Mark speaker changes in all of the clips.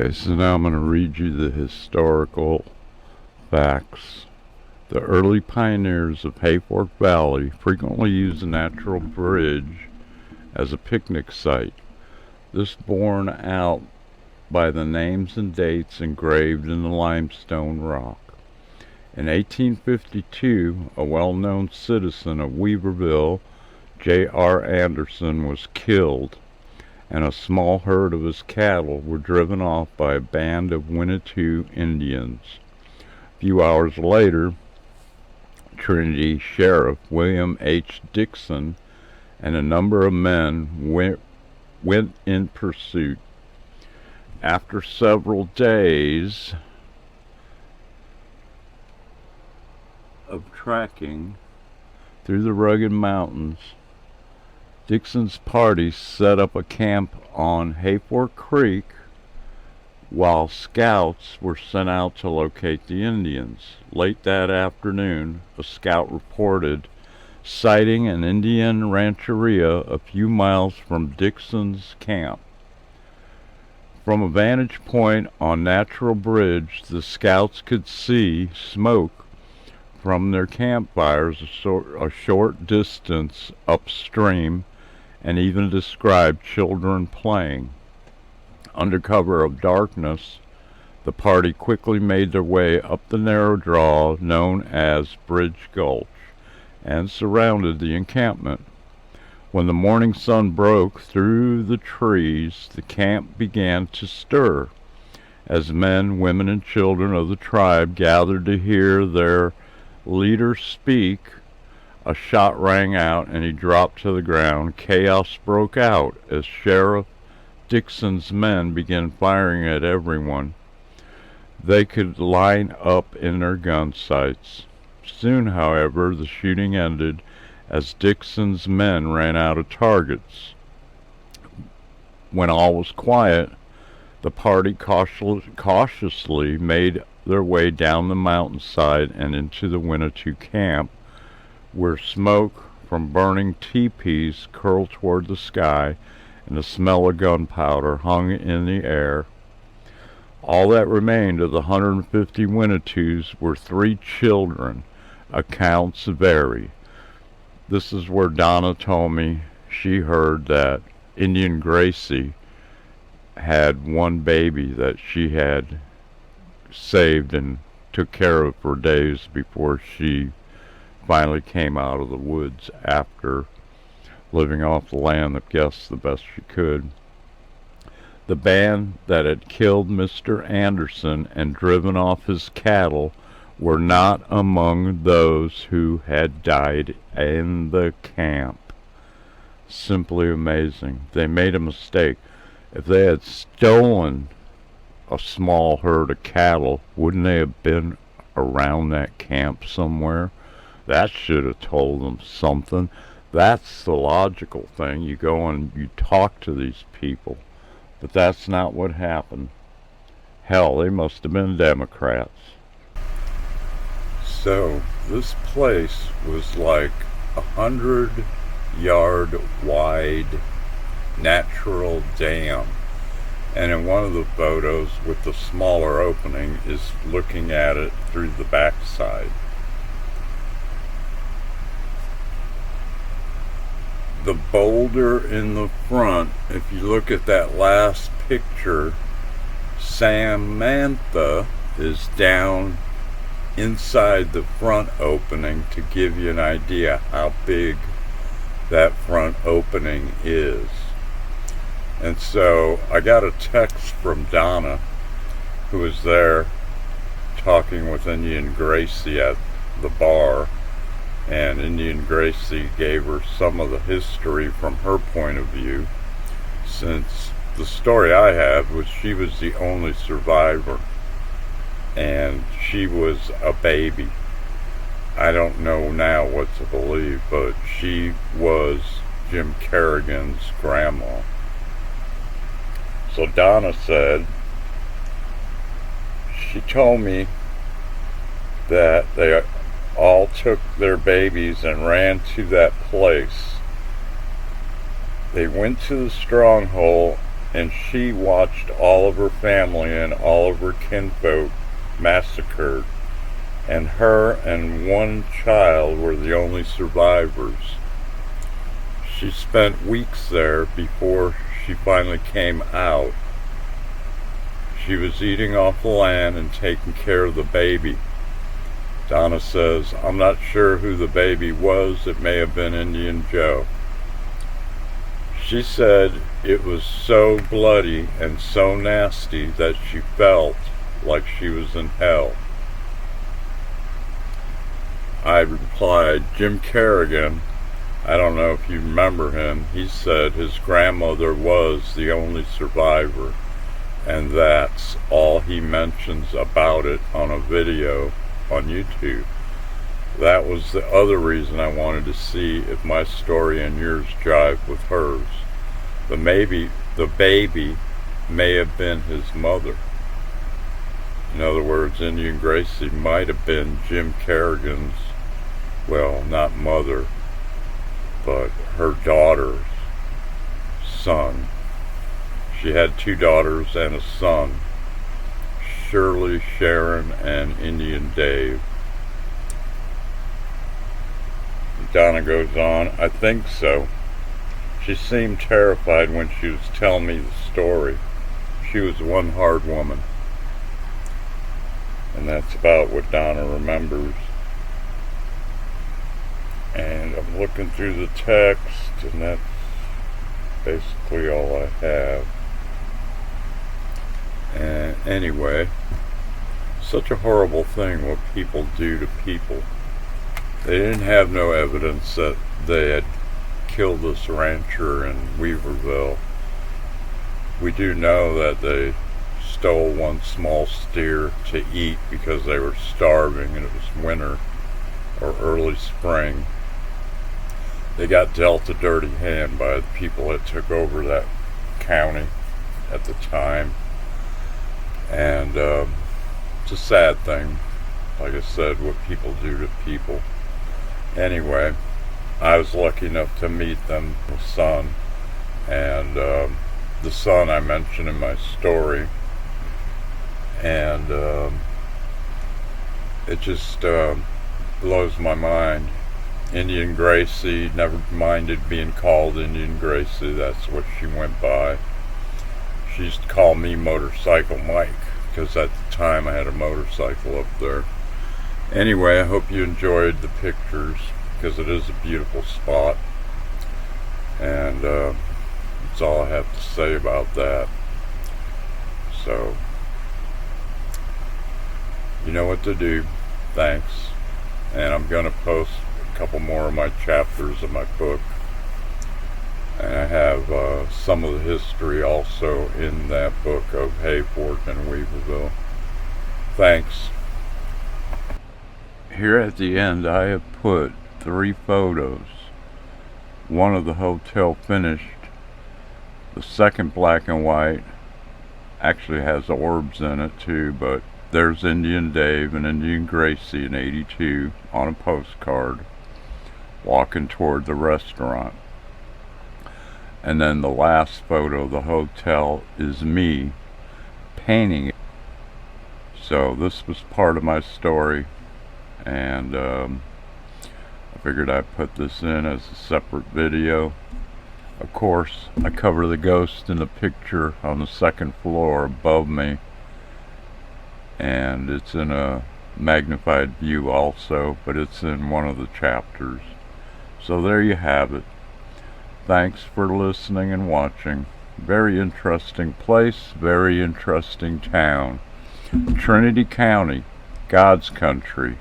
Speaker 1: Okay, so now I'm going to read you the historical facts. The early pioneers of Hayfork Valley frequently used the natural bridge as a picnic site. This borne out by the names and dates engraved in the limestone rock. In 1852, a well-known citizen of Weaverville, J.R. Anderson, was killed, and a small herd of his cattle were driven off by a band of Winnetou Indians. A few hours later, Trinity Sheriff William H. Dixon and a number of men went in pursuit. After several days of tracking through the rugged mountains, Dixon's party set up a camp on Hayfork Creek while scouts were sent out to locate the Indians. Late that afternoon, a scout reported sighting an Indian rancheria a few miles from Dixon's camp. From a vantage point on Natural Bridge, the scouts could see smoke from their campfires a short distance upstream, and even described children playing. Under cover of darkness, the party quickly made their way up the narrow draw known as Bridge Gulch and surrounded the encampment. When the morning sun broke through the trees, the camp began to stir. As men, women, and children of the tribe gathered to hear their leader speak, a shot rang out and he dropped to the ground. Chaos broke out as Sheriff Dixon's men began firing at everyone they could line up in their gun sights. Soon, however, the shooting ended as Dixon's men ran out of targets. When all was quiet, the party cautiously made their way down the mountainside and into the Winnetou camp, where smoke from burning teepees curled toward the sky and the smell of gunpowder hung in the air. All that remained of the 150 Winnetous were 3 children. Accounts vary. This is where Donna told me she heard that Indian Gracie had one baby that she had saved and took care of for days before she finally came out of the woods after living off the land, I guess, the best she could. The band that had killed Mr. Anderson and driven off his cattle were not among those who had died in the camp. Simply amazing. They made a mistake. If they had stolen a small herd of cattle, wouldn't they have been around that camp somewhere? That should have told them something. That's the logical thing. You go and you talk to these people. But that's not what happened. Hell, they must have been Democrats. So, this place was like 100-yard wide natural dam. And in one of the photos with the smaller opening is looking at it through the backside. The boulder in the front, if you look at that last picture, Samantha is down inside the front opening to give you an idea how big that front opening is. And so I got a text from Donna, who was there talking with Indian Gracie at the bar, and Indian Gracie gave her some of the history from her point of view, since the story I had was she was the only survivor, and she was a baby. I don't know now what to believe, but she was Jim Kerrigan's grandma. So Donna said, she told me that they all took their babies and ran to that place. They went to the stronghold and she watched all of her family and all of her kinfolk massacred, and her and one child were the only survivors. She spent weeks there before she finally came out. She was eating off the land and taking care of the baby. Donna says, "I'm not sure who the baby was. It may have been Indian Joe." She said it was so bloody and so nasty that she felt like she was in hell. I replied, "Jim Kerrigan, I don't know if you remember him, he said his grandmother was the only survivor, and that's all he mentions about it on a video on YouTube." That was the other reason I wanted to see if my story and yours jive with hers. But maybe the baby may have been his mother. In other words, Indian Gracie might have been Jim Kerrigan's, well, not mother, but her daughter's son. She had 2 daughters and a son, Shirley, Sharon, and Indian Dave. Donna goes on, "I think so. She seemed terrified when she was telling me the story. She was one hard woman." And that's about what Donna remembers. And I'm looking through the text, and that's basically all I have. And anyway, such a horrible thing what people do to people. They didn't have no evidence that they had killed this rancher in Weaverville. We do know that they stole one small steer to eat because they were starving and it was winter or early spring. They got dealt a dirty hand by the people that took over that county at the time. And it's a sad thing, like I said, what people do to people. Anyway, I was lucky enough to meet them, the son, and the son I mentioned in my story, and it just blows my mind. Indian Gracie never minded being called Indian Gracie. That's what she went by. She used to call me Motorcycle Mike because at the time I had a motorcycle up there. Anyway, I hope you enjoyed the pictures because it is a beautiful spot, and that's all I have to say about that. So, you know what to do. Thanks. And I'm going to post a couple more of my chapters of my book, and I have some of the history also in that book of Hayfork and Weaverville. Thanks. Here at the end I have put 3 photos. One of the hotel finished. The second black and white actually has orbs in it too, but there's Indian Dave and Indian Gracie in '82 on a postcard walking toward the restaurant. And then the last photo of the hotel is me painting it. So this was part of my story, and I figured I'd put this in as a separate video. Of course, I cover the ghost in the picture on the 2nd floor above me, and it's in a magnified view also, but it's in one of the chapters. So there you have it. Thanks for listening and watching. Very interesting place, very interesting town. Trinity County, God's country,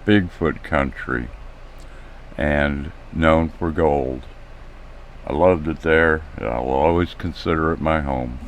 Speaker 1: Bigfoot country, and known for gold. I loved it there, and I'll always consider it my home.